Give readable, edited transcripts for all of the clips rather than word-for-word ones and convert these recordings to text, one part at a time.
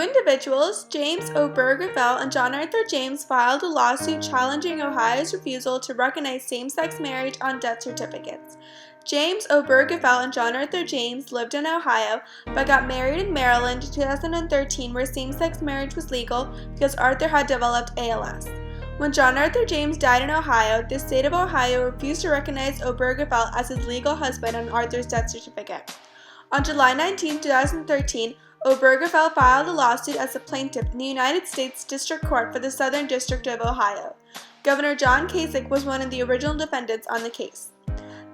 Individuals, James Obergefell and John Arthur James, filed a lawsuit challenging Ohio's refusal to recognize same-sex marriage on death certificates. James Obergefell and John Arthur James lived in Ohio but got married in Maryland in 2013, where same-sex marriage was legal because Arthur had developed ALS. When John Arthur James died in Ohio, the state of Ohio refused to recognize Obergefell as his legal husband on Arthur's death certificate. On July 19, 2013, Obergefell filed a lawsuit as a plaintiff in the United States District Court for the Southern District of Ohio. Governor John Kasich was one of the original defendants on the case.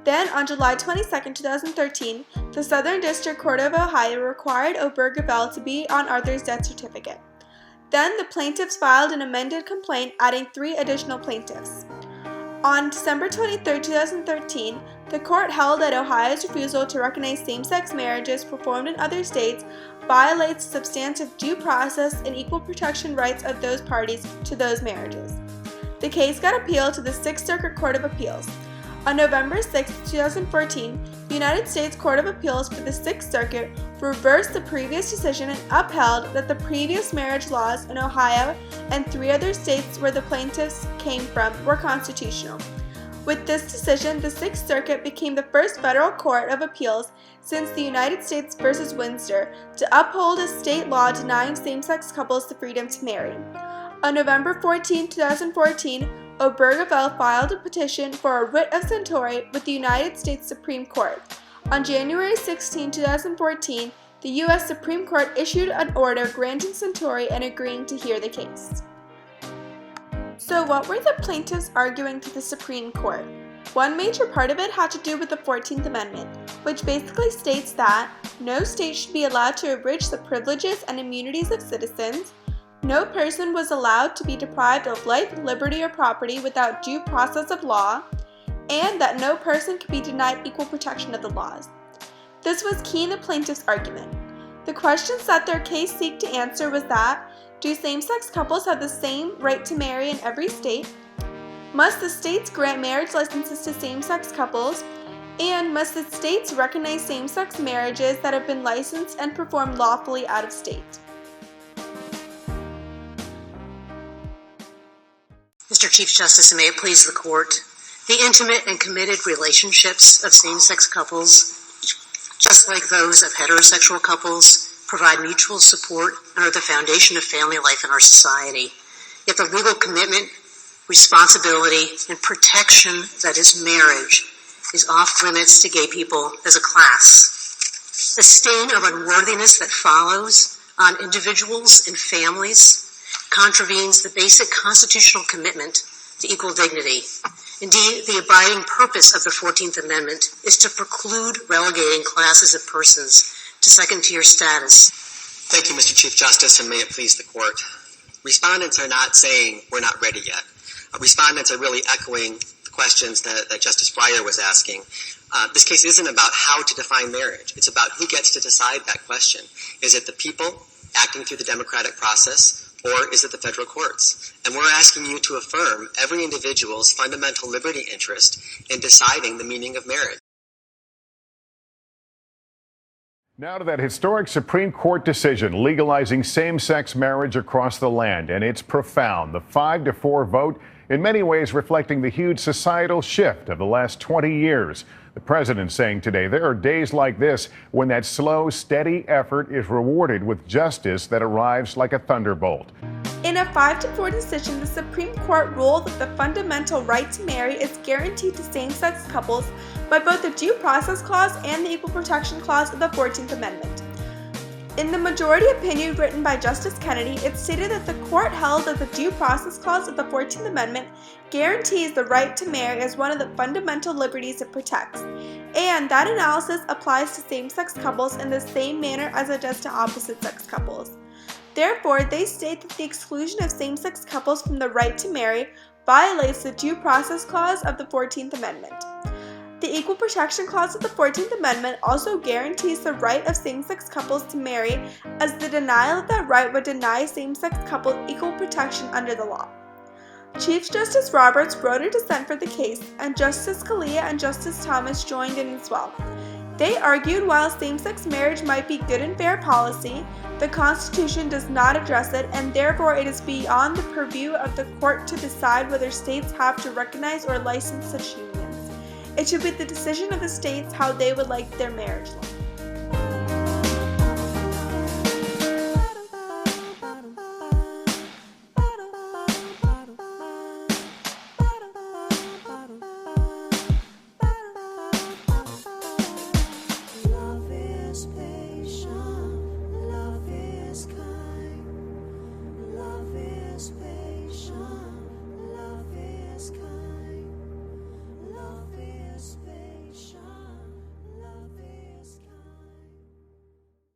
Then, on July 22, 2013, the Southern District Court of Ohio required Obergefell to be on Arthur's death certificate. Then, the plaintiffs filed an amended complaint adding 3 additional plaintiffs. On December 23, 2013, the court held that Ohio's refusal to recognize same-sex marriages performed in other states violates substantive due process and equal protection rights of those parties to those marriages. The case got appealed to the Sixth Circuit Court of Appeals. On November 6, 2014, the United States Court of Appeals for the Sixth Circuit reversed the previous decision and upheld that the previous marriage laws in Ohio and 3 other states where the plaintiffs came from were constitutional. With this decision, the Sixth Circuit became the first federal court of appeals since the United States v. Windsor to uphold a state law denying same-sex couples the freedom to marry. On November 14, 2014, Obergefell filed a petition for a writ of certiorari with the United States Supreme Court. On January 16, 2014, the U.S. Supreme Court issued an order granting certiorari and agreeing to hear the case. So what were the plaintiffs arguing to the Supreme Court? One major part of it had to do with the 14th Amendment, which basically states that no state should be allowed to abridge the privileges and immunities of citizens, no person was allowed to be deprived of life, liberty, or property without due process of law, and that no person could be denied equal protection of the laws. This was key in the plaintiff's argument. The questions that their case seeked to answer was that, do same-sex couples have the same right to marry in every state? Must the states grant marriage licenses to same-sex couples? And must the states recognize same-sex marriages that have been licensed and performed lawfully out of state? Mr. Chief Justice, and may it please the Court, the intimate and committed relationships of same-sex couples, just like those of heterosexual couples, provide mutual support and are the foundation of family life in our society. Yet the legal commitment, responsibility, and protection that is marriage is off limits to gay people as a class. The stain of unworthiness that follows on individuals and families contravenes the basic constitutional commitment to equal dignity. Indeed, the abiding purpose of the 14th Amendment is to preclude relegating classes of persons to second-tier status. Thank you, Mr. Chief Justice, and may it please the Court. Respondents are not saying we're not ready yet. Respondents are really echoing the questions that Justice Breyer was asking. This case isn't about how to define marriage. It's about who gets to decide that question. Is it the people acting through the democratic process, or is it the federal courts? And we're asking you to affirm every individual's fundamental liberty interest in deciding the meaning of marriage. Now to that historic Supreme Court decision legalizing same-sex marriage across the land, and it's profound. The 5-4 vote, in many ways reflecting the huge societal shift of the last 20 years. The president saying today there are days like this when that slow, steady effort is rewarded with justice that arrives like a thunderbolt. In a 5-4 decision, the Supreme Court ruled that the fundamental right to marry is guaranteed to same-sex couples by both the Due Process Clause and the Equal Protection Clause of the 14th Amendment. In the majority opinion written by Justice Kennedy, it stated that the court held that the Due Process Clause of the 14th Amendment guarantees the right to marry as one of the fundamental liberties it protects, and that analysis applies to same-sex couples in the same manner as it does to opposite-sex couples. Therefore, they state that the exclusion of same-sex couples from the right to marry violates the Due Process Clause of the 14th Amendment. The Equal Protection Clause of the 14th Amendment also guarantees the right of same-sex couples to marry, as the denial of that right would deny same-sex couples equal protection under the law. Chief Justice Roberts wrote a dissent for the case, and Justice Scalia and Justice Thomas joined in as well. They argued while same-sex marriage might be good and fair policy, the Constitution does not address it, and therefore it is beyond the purview of the court to decide whether states have to recognize or license such unions. It should be the decision of the states how they would like their marriage laws.